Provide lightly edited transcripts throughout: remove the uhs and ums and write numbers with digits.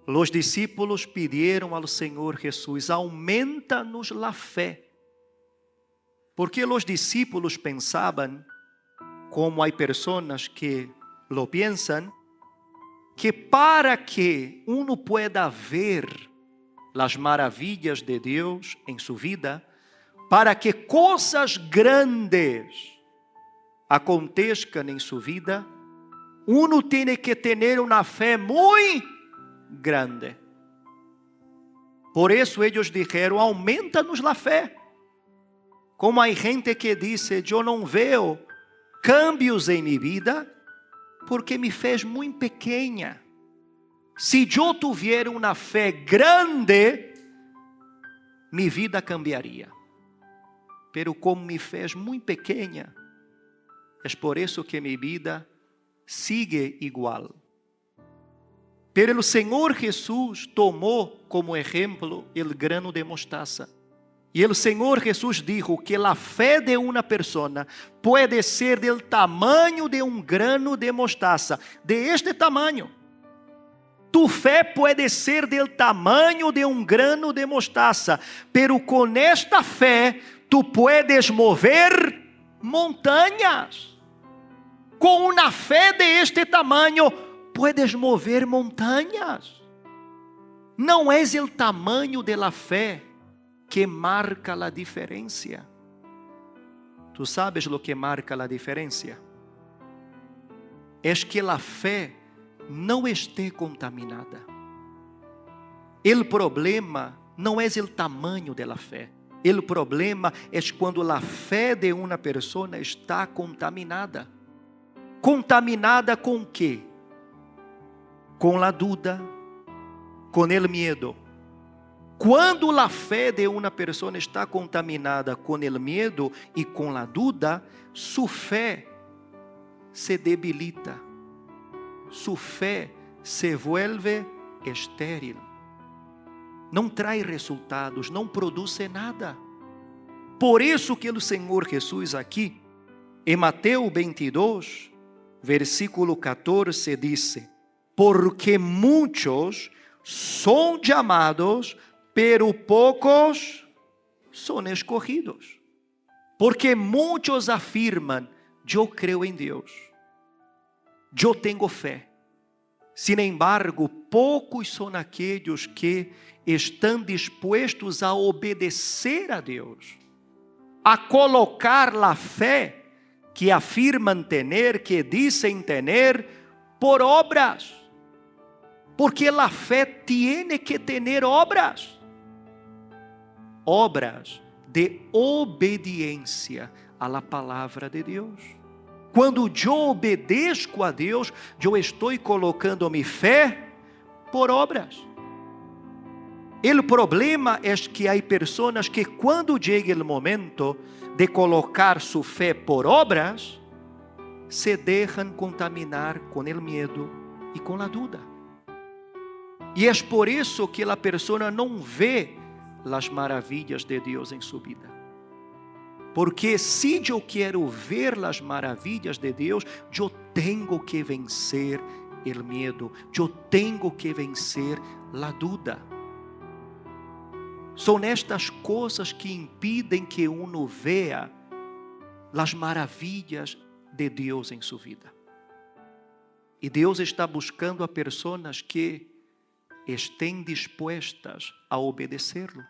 Os discípulos pediram ao Senhor Jesus: aumenta-nos a fé. Porque os discípulos pensavam, como há pessoas que lo piensan, que para que uno pueda ver as maravilhas de Deus em sua vida, para que coisas grandes aconteçam em sua vida, uno tem que ter uma fé muito grande. Por isso eles disseram: aumenta-nos a fé. Como há gente que diz: eu não vejo cambios em minha vida porque minha fé é muito pequena. Se eu tivesse uma fé grande, minha vida cambiaria. Pero como minha fé é muito pequena, é por isso que minha vida sigue igual. Pero o Senhor Jesus tomou como exemplo o grano de mostaza. E o Senhor Jesus dijo que a fé de uma pessoa pode ser do tamanho de grano de mostaza, de este tamanho. Tu fé pode ser do tamanho de grano de mostaza, pero com esta fé tu puedes mover montanhas. Com uma fé de este tamanho puedes mover montanhas. Não é o tamanho da fé que marca a diferença. Tu sabes o que marca a diferença? É que a fé não esteja contaminada. O problema não é o tamanho da fé. O problema é quando a fé de uma pessoa está contaminada. Contaminada com quê? Com a dúvida, com o medo. Quando a fé de uma pessoa está contaminada com o medo e com a dúvida, sua fé se debilita. Sua fé se vuelve estéril. Não traz resultados, não produz nada. Por isso que o Senhor Jesus aqui, em Mateus 22, versículo 14, diz: porque muitos são chamados, pero poucos são escolhidos. Porque muitos afirmam: eu creio em Deus, eu tenho fé. Sin embargo, poucos são aqueles que estão dispostos a obedecer a Deus, a colocar a fé que afirmam ter, que dizem ter, por obras. Porque a fé tem que ter obras. Obras de obediência à palavra de Deus. Quando eu obedeço a Deus, eu estou colocando minha fé por obras. O problema é que há pessoas que quando chega o momento de colocar sua fé por obras, se deixam contaminar com o medo e com a dúvida. E é por isso que a pessoa não vê as maravilhas de Deus em sua vida. Porque se eu quero ver as maravilhas de Deus, eu tenho que vencer o medo, eu tenho que vencer a dúvida. São estas coisas que impedem que uno veja as maravilhas de Deus em sua vida. E Deus está buscando a pessoas que estén dispuestas a obedecerlo.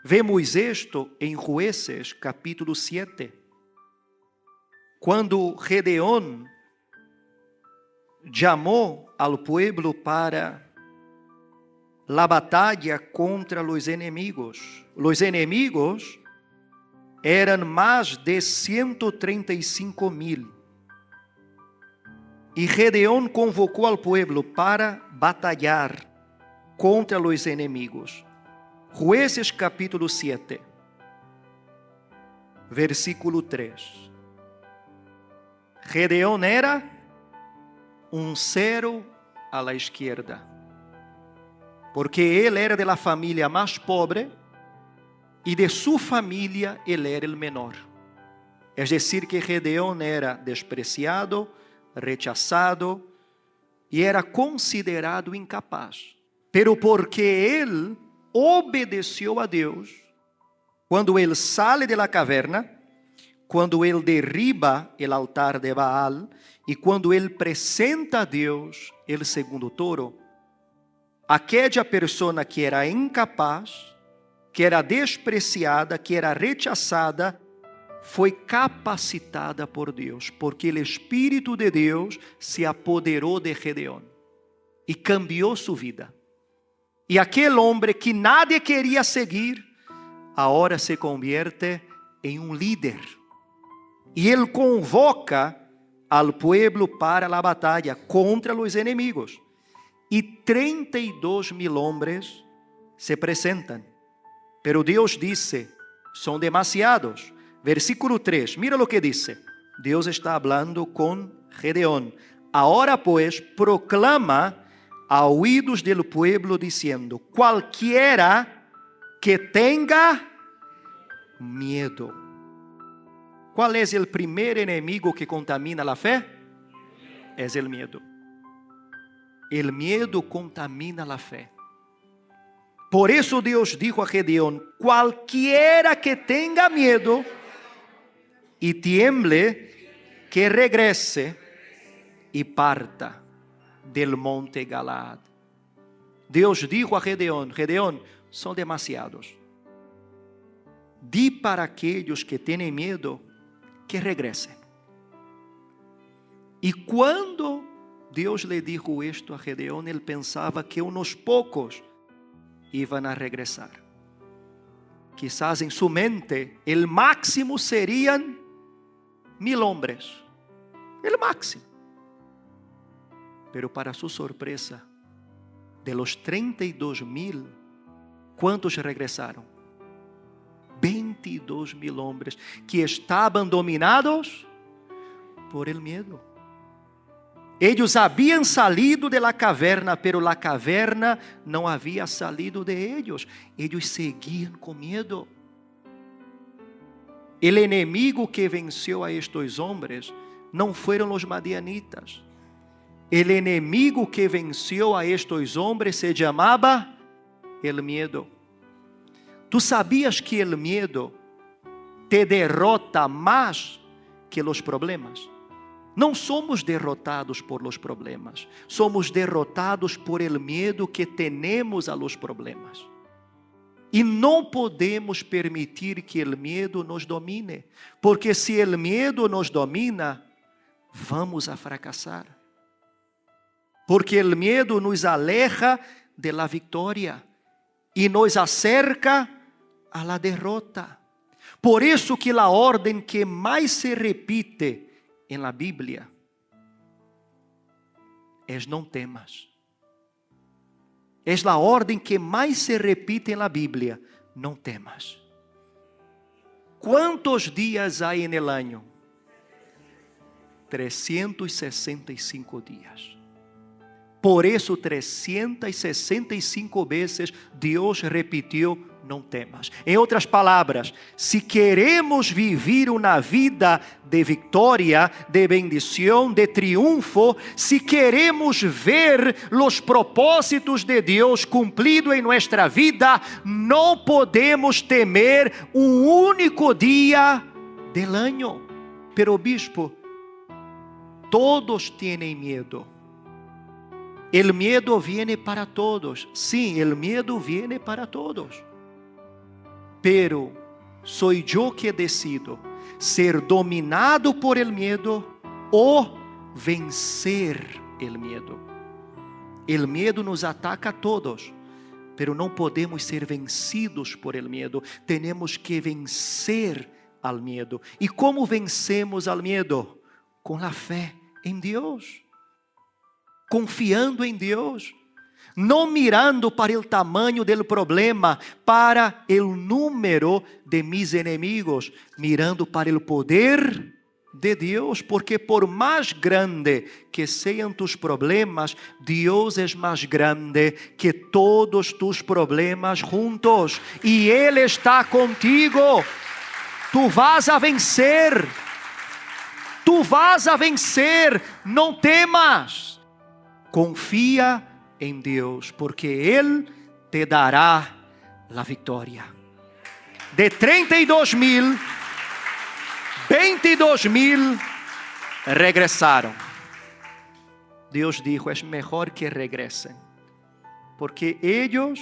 Vemos esto em Jueces capítulo 7, quando Gedeón chamou ao pueblo para a batalha contra os enemigos. Os enemigos eram mais de 135,000. E Gedeón convocou ao pueblo para batalhar contra os enemigos. Jueces capítulo 7, versículo 3. Gedeón era um 0 à la esquerda, porque ele era de la família mais pobre e de sua família ele era o menor. É decir, que Gedeón era despreciado, rechazado, e era considerado incapaz. Pero porque ele obedeceu a Deus, quando ele sale da caverna, quando ele derriba o altar de Baal e quando ele apresenta a Deus o segundo touro, aquela pessoa que era incapaz, que era despreciada, que era rechazada, foi capacitada por Deus, porque o Espírito de Deus se apoderou de Gedeón e cambiou sua vida. E aquele homem que nadie queria seguir, agora se convierte em um líder. E ele convoca al pueblo para a batalha contra os inimigos. E 32.000 homens se apresentam. Pero Deus disse, são demasiados. Versículo 3, mira lo que dice. Deus está hablando com Gedeón. Agora, pues, proclama a oídos del pueblo diciendo, cualquiera que tenga miedo. ¿Cuál es el primer enemigo que contamina la fe? Es el miedo. El miedo contamina la fe. Por eso Dios dijo a Gedeón, cualquiera que tenga miedo y tiemble, que regrese y parta del monte Galaad. Deus dijo a Gedeón, Gedeón, são demasiados. Di para aquellos que têm medo que regresen. E quando Deus lhe dijo isto a Gedeón, ele pensava que unos pocos iban a regresar. Quizás em sua mente, el máximo serían 1.000 hombres. El máximo. Pero para su sorpresa, de los 32.000, ¿cuántos regresaron? 22.000 hombres que estaban dominados por el miedo. Ellos habían salido de la caverna, pero la caverna no había salido de ellos. Ellos seguían con miedo. El enemigo que venció a estos hombres não foram os madianitas. El enemigo que venció a estos hombres se llamaba el miedo. ¿Tú sabías que el miedo te derrota más que los problemas? Não somos derrotados por los problemas, somos derrotados por el miedo que tenemos a los problemas. E não podemos permitir que el miedo nos domine, porque se el miedo nos domina, vamos a fracasar. Porque el miedo nos aleja de la victoria e nos acerca a la derrota. Por isso que a ordem que mais se repite en la Biblia es não temas. Es la ordem que mais se repite en la Biblia, não temas. ¿Cuántos días hay en el año? 365 días. Por isso 365 vezes Deus repetiu, não temas. Em outras palavras, se queremos viver uma vida de vitória, de bendição, de triunfo, se queremos ver os propósitos de Deus cumpridos em nossa vida, não podemos temer um único dia del año. Pero bispo, todos têm medo. El miedo viene para todos. Sí, el miedo viene para todos. Pero soy yo que decido ser dominado por el miedo o vencer el miedo. El miedo nos ataca a todos, pero não podemos ser vencidos por el miedo. Tenemos que vencer al miedo. ¿Y cómo vencemos al miedo? Con la fe en Dios. Confiando em Deus, não mirando para o tamanho do problema, para o número de mis enemigos, mirando para o poder de Deus, porque por mais grande que sejam tus problemas, Deus é mais grande que todos tus problemas juntos, e Ele está contigo. Tu vas a vencer, tu vas a vencer, não temas. Confía en Dios, porque Él te dará la victoria. De 32,000, 22,000 regresaron. Dios dijo, es mejor que regresen, porque ellos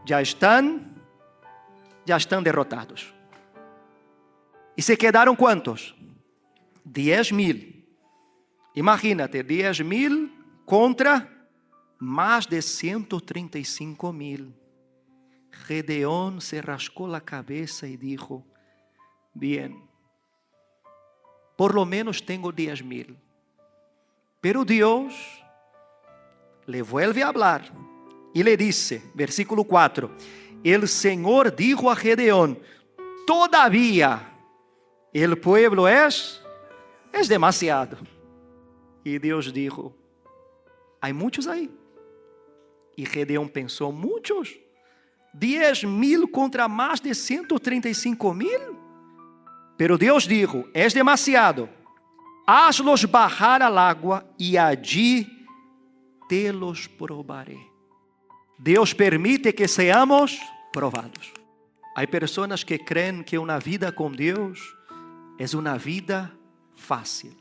ya están derrotados. ¿Y se quedaron cuántos? 10,000. Imagínate, 10,000 contra más de 135,000. Gedeón se rascó la cabeza y dijo, bien, por lo menos tengo 10,000. Pero Dios le vuelve a hablar y le dice, versículo 4, el Señor dijo a Gedeón, todavía el pueblo es demasiado. Y Dios dijo, hay muchos ahí. Y Gedeón pensó, muchos, 10,000 contra más de 135,000. Pero Dios dijo, es demasiado. Hazlos bajar al agua y allí te los probaré. Dios permite que seamos probados. Hay personas que creen que una vida con Dios es una vida fácil.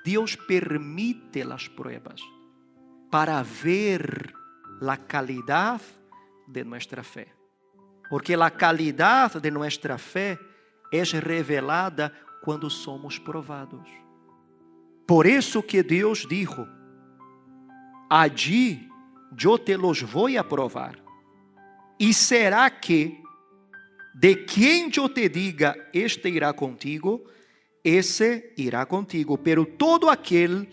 Dios permite las pruebas para ver la calidad de nuestra fe. Porque la calidad de nuestra fe es revelada cuando somos provados. Por eso que Dios dijo, allí yo te los voy a probar. Y será que de quien yo te diga, este irá contigo, ese irá contigo. Pero todo aquel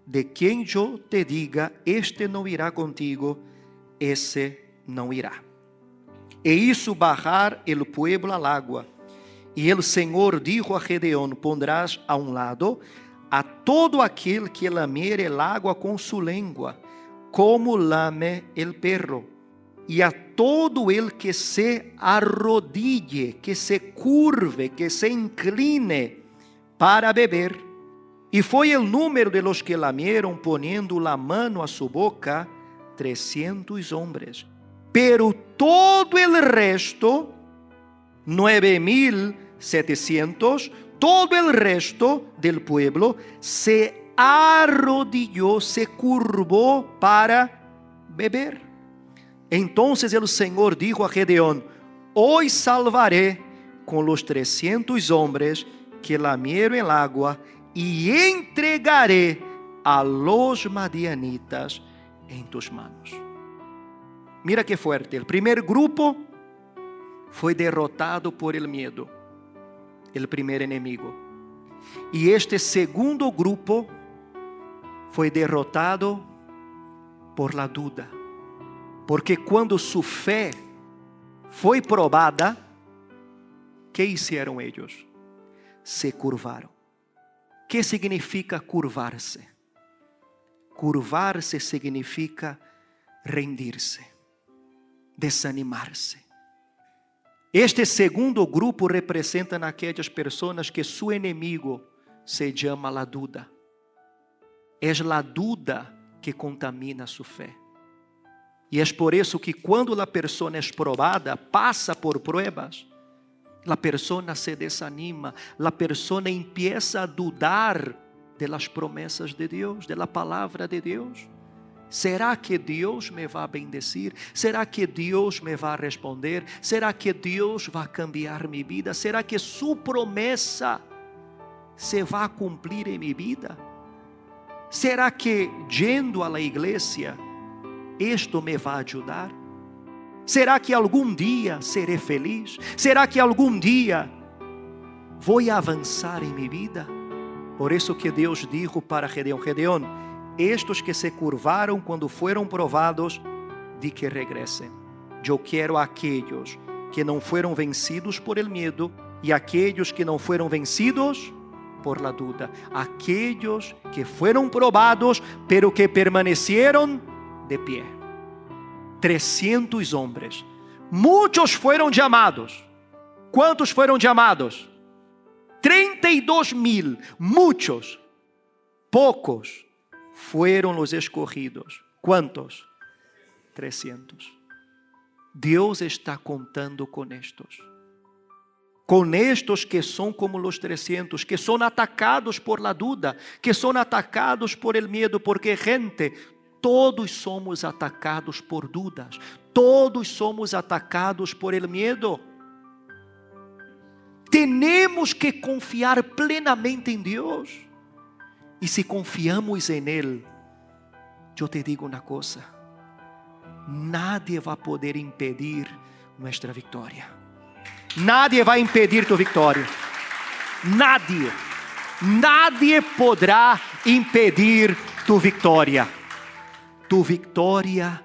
de quien yo te diga, este no irá contigo, ese no irá. E hizo bajar el pueblo al agua. Y el Señor dijo a Gedeón, pondrás a un lado a todo aquel que lamiere el agua con su lengua, como lame el perro. Y a todo el que se arrodille, que se curve, que se incline para beber. Y fue el número de los que lamieron poniendo la mano a su boca, 300 hombres. Pero todo el resto, 9,700, todo el resto del pueblo se arrodilló, se curvó para beber. Entonces el Señor dijo a Gedeón, hoy salvaré con los 300 hombres que lamieron el agua y entregaré a los madianitas en tus manos. Mira qué fuerte. El primer grupo fue derrotado por el miedo, el primer enemigo. Y este segundo grupo fue derrotado por la duda. Porque cuando su fe fue probada, ¿qué hicieron ellos? Se curvaron. ¿Qué significa curvarse? Curvarse significa rendirse, desanimarse. Este segundo grupo representa aquelas pessoas que su inimigo se llama la duda. Es la duda que contamina su fe. E é por isso que quando a pessoa é provada, passa por pruebas, a pessoa se desanima, a pessoa empieza a dudar de las promessas de Deus, de la palavra de Deus. ¿Será que Deus me vai bendecir? ¿Será que Deus me vai responder? ¿Será que Deus vai cambiar minha vida? ¿Será que su promessa se vai cumprir em minha vida? ¿Será que yendo a la igreja isto me vai ajudar? Será que algum dia serei feliz? Será que algum dia vou avançar em minha vida? Por isso que Deus dijo para Gedeón, Gedeón, estos que se curvaram quando foram provados, de que regressem. Eu quero aqueles que não foram vencidos por el medo e aqueles que não foram vencidos por la duda. Aqueles que foram provados, pero que permanecieron de pie. 300 hombres. Muitos foram chamados. Quantos foram chamados? 32,000. Muitos. Poucos fueron los escogidos. ¿Cuántos? 300. Dios está contando con estos. Con estos que son como los 300, que son atacados por la duda, que son atacados por el miedo, porque gente, todos somos atacados por dudas, todos somos atacados por el miedo. Tenemos que confiar plenamente en Dios. Y si confiamos en Él, yo te digo una cosa, nadie va a poder impedir nuestra victoria. Nadie va a impedir tu victoria. Nadie. Nadie podrá impedir tu victoria. Tu victoria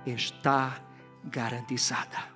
está garantizada.